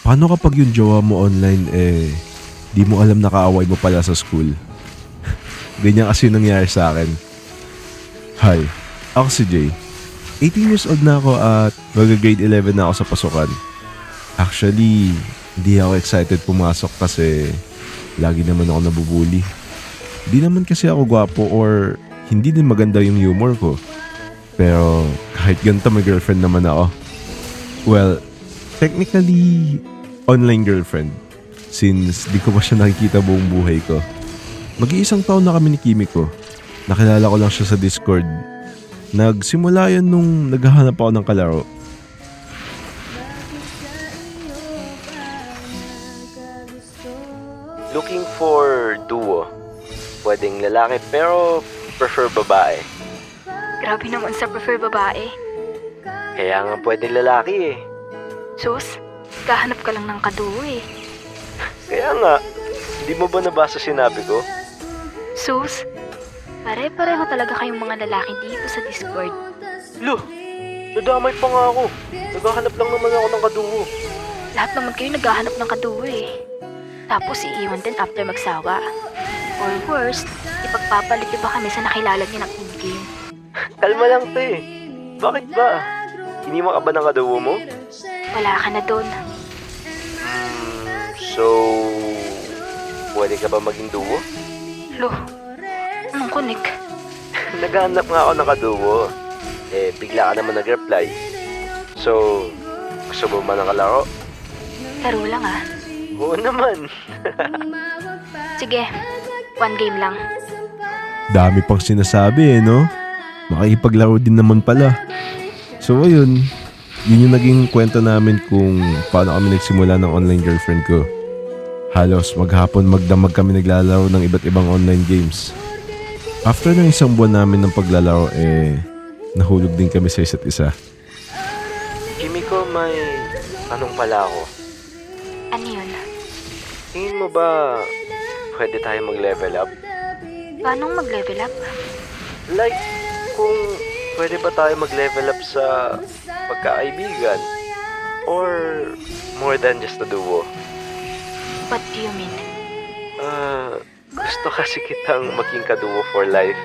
Paano kapag yung jowa mo online di mo alam na kaaway mo pala sa school? Ganyan kasi yung nangyari sa akin. Hi, ako si Jay. 18 years old na ako at mag-grade 11 na ako sa pasukan. Actually, hindi ako excited pumasok kasi lagi naman ako nabubuli. Di naman kasi ako gwapo or hindi din maganda yung humor ko. Pero kahit ganito may girlfriend naman ako. Well, technically, online girlfriend. Since di ko pa siya nakikita buong buhay ko. Mag-iisang taon na kami ni Kimiko. Nakilala ko lang siya sa Discord. Nagsimula yan nung naghahanap ako ng kalaro. Looking for duo. Pwedeng lalaki pero prefer babae. Grabe naman sa prefer babae. Kaya nga pwedeng lalaki eh. Sus, kahanap ka lang ng kaduo eh. Kaya nga, hindi mo ba nabasa sinabi ko? Sus, pare-pareho talaga kayong mga lalaki dito sa Discord. Lo, nadamay pa nga ako. Naghahanap lang naman ako ng kaduo. Lahat naman kayo naghahanap ng kaduo eh. Tapos iiwan din after magsawa. Or worst, ipagpapalit niyo ba kami sa nakilala niyo ng in-game? Kalma lang te. Bakit ba? Iniwan ka ba ng kaduo mo? Wala ka na doon. So, pwede ka ba maging duo? Lo, anong kunik? Naghahanap nga ako ng kaduo. Bigla ka naman nag-reply. So, gusto mo ba ng kalaro? Laro lang ah. Oo naman. Sige, one game lang. Dami pang sinasabi no? Makikipaglaro din naman pala. So ayun, yun yung naging kwento namin kung paano kami nagsimula ng online girlfriend ko. Halos maghapon magdamag kami naglalaro ng iba't ibang online games. After ng isang buwan namin ng paglalaro nahulog din kami sa isa't isa. Kimiko, may tanong pala ako. Ano yun? Tingin mo ba pwede tayo mag-level up? Paano mag-level up? Like, kung pwede ba tayo mag-level up sa pagkakaibigan? Or more than just a duo? What do you mean? Gusto kasi kitang maging kaduo for life.